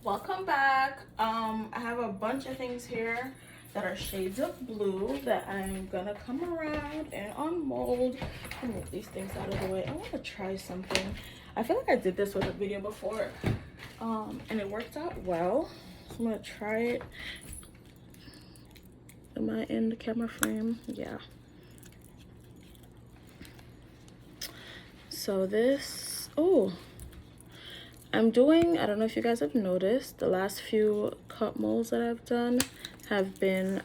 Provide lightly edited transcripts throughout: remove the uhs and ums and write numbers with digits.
Welcome back. I have a bunch of things here that are shades of blue that I'm gonna come around and unmold. I'll move these things out of the way. I want to try something. I feel like I did this with a video before, and it worked out well. So I'm gonna try it. Am I in the camera frame? Yeah. So this, I'm doing, I don't know if you guys have noticed, the last few cup molds that I've done have been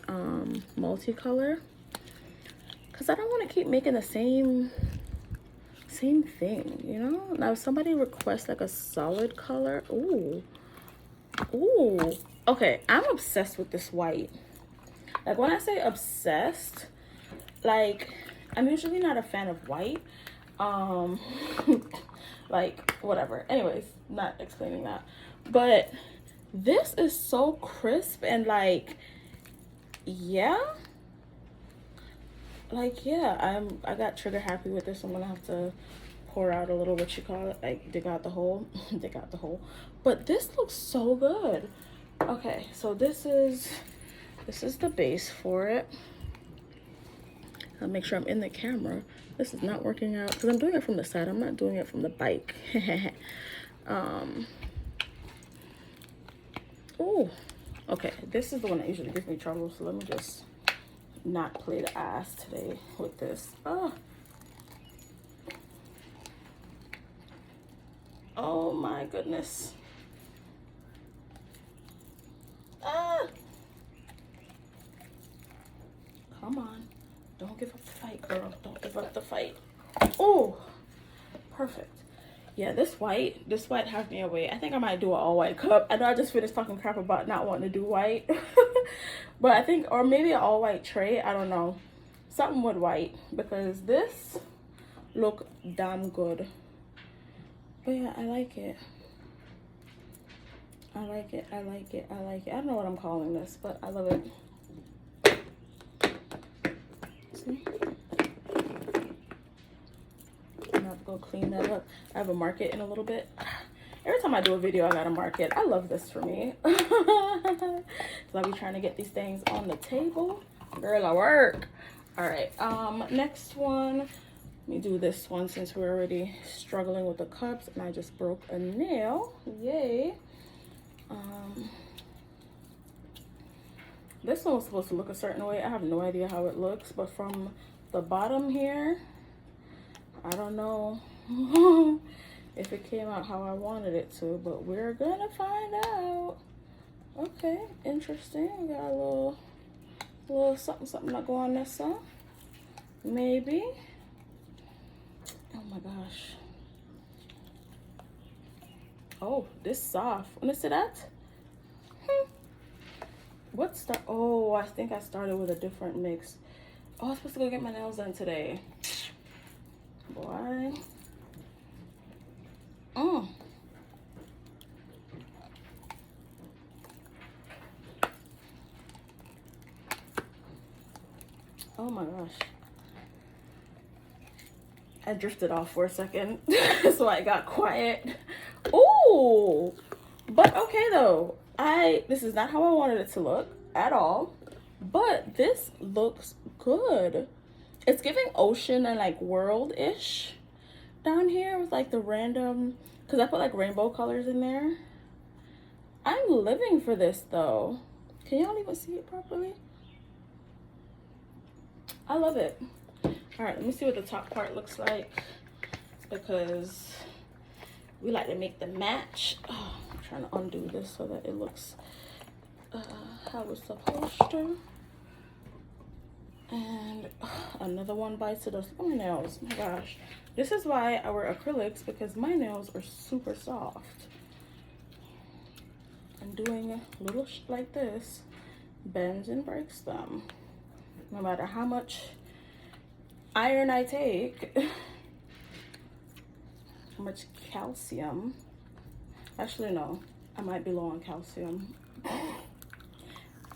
multicolor, because I don't want to keep making the same thing, you know. Now if somebody requests like a solid color, ooh, okay, I'm obsessed with this white. Like when I say obsessed, like I'm usually not a fan of white, like whatever, anyways, not explaining that, but this is so crisp and like yeah, I got trigger happy with this. I'm gonna have to pour out a little, what you call it, like dig out the hole dig out the hole, but this looks so good. Okay, so this is the base for it. I'll make sure I'm in the camera. This is not working out because I'm doing it from the side. I'm not doing it from the bike. Oh, okay. This is the one that usually gives me trouble. So let me just not play the ass today with this. Oh my goodness. Come on. Don't give up the fight, girl. Don't give up the fight. Oh, perfect. Yeah, this white have me away. I think I might do an all white cup. I know I just finished talking crap about not wanting to do white. But I think, or maybe an all white tray. I don't know. Something with white, because this look damn good. But yeah, I like it. I like it. I like it. I like it. I don't know what I'm calling this, but I love it. See? I'm gonna go clean that up. I have a market in a little bit. Every time I do a video, I gotta market. I love this for me. So I'll be trying to get these things on the table. Girl, I work. All right, next one. Let me do this one since we're already struggling with the cups and I just broke a nail. Yay. This one was supposed to look a certain way. I have no idea how it looks, but from the bottom here, I don't know if it came out how I wanted it to, but we're gonna find out. Okay, interesting. We got a little something that go on this side. Maybe. Oh my gosh. Oh, this soft. Wanna see that? What's the, oh, I think I started with a different mix. Oh, I was supposed to go get my nails done today. Boy. Oh my gosh. I drifted off for a second, so I got quiet. Ooh, but okay though. This is not how I wanted it to look at all, but this looks good. It's giving ocean and like world-ish down here with like the random, because I put like rainbow colors in there. I'm living for this though. Can y'all even see it properly? I love it. All right, let me see what the top part looks like, because we like to make the match. Oh, I'm trying to undo this so that it looks how it's supposed to. And another one bites the dust. Look at my nails. Oh my gosh. This is why I wear acrylics, because my nails are super soft. And doing little shit like this bends and breaks them. No matter how much iron I take, how much calcium. Actually, no. I might be low on calcium.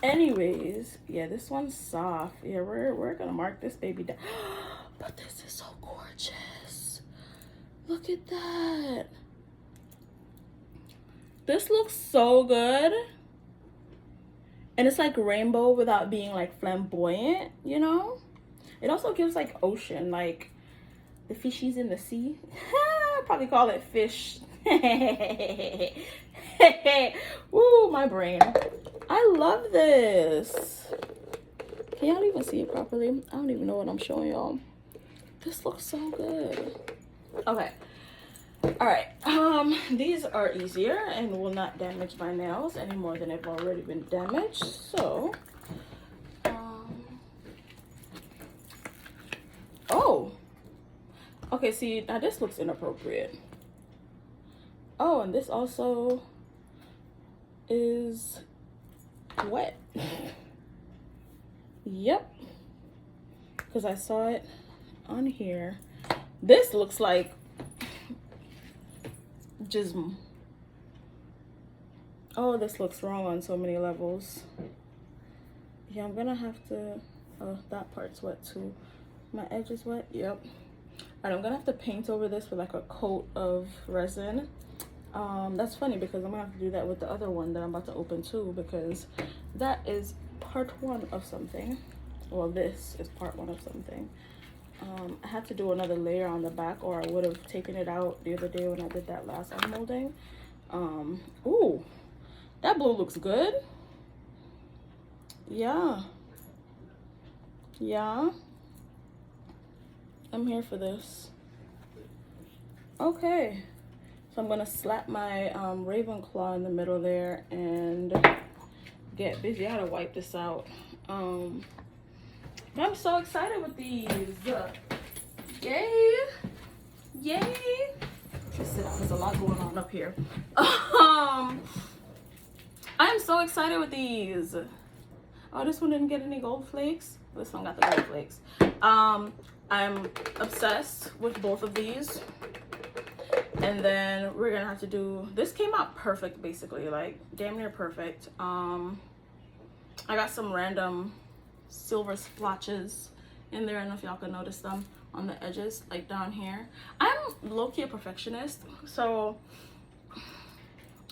Anyways, yeah, this one's soft. Yeah, we're gonna mark this baby down. But this is so gorgeous. Look at that. This looks so good. And it's like rainbow without being like flamboyant, you know? It also gives like ocean, like the fishies in the sea. Probably call it fish. Woo, my brain. I love this. Can y'all even see it properly? I don't even know what I'm showing y'all. This looks so good. Okay. All right. These are easier and will not damage my nails any more than they've already been damaged. So, oh. Okay, see, now this looks inappropriate. Oh, and this also is wet. Yep. Because I saw it on here. This looks like jism. Oh, this looks wrong on so many levels. Yeah, I'm gonna have to, oh, that part's wet too. My edge is wet, yep. And I'm gonna have to paint over this with like a coat of resin. That's funny because I'm gonna have to do that with the other one that I'm about to open too, because that is part one of something. Well, this is part one of something. I had to do another layer on the back, or I would have taken it out the other day when I did that last unmolding. Ooh, that blue looks good. Yeah. Yeah. I'm here for this. Okay. So I'm gonna slap my Ravenclaw in the middle there and get busy. I gotta wipe this out. I'm so excited with these. Yay! Yay! There's a lot going on up here. I'm so excited with these. Oh, this one didn't get any gold flakes. This one got the gold flakes. I'm obsessed with both of these. And then we're gonna have to do, this came out perfect basically, like damn near perfect. I got some random silver splotches in there. I don't know if y'all can notice them on the edges, like down here. I'm low-key a perfectionist, so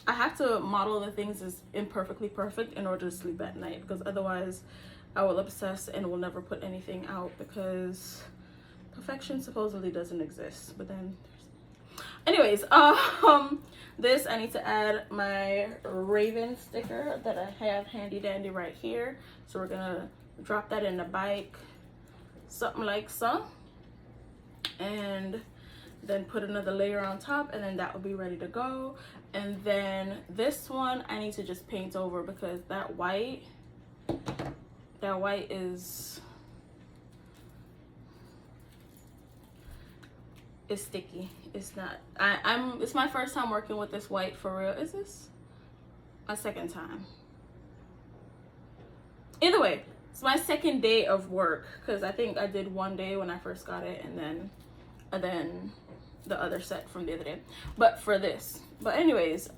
I have to model the things as imperfectly perfect in order to sleep at night, because otherwise I will obsess and will never put anything out, because perfection supposedly doesn't exist. But then anyways, this, I need to add my Raven sticker that I have handy dandy right here. So we're gonna drop that in the bike, something like so, and then put another layer on top, and then that will be ready to go. And then this one I need to just paint over, because that white is sticky. It's not, it's my first time working with this white for real. Is this my second time? Either way, it's my second day of work, because I think I did one day when I first got it, and then the other set from the other day. But for this, but anyways,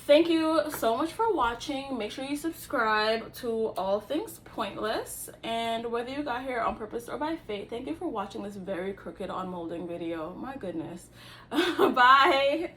thank you so much for watching. Make sure you subscribe to All Things Pointless, and whether you got here on purpose or by fate, thank you for watching this very crooked unmolding video. My goodness. Bye.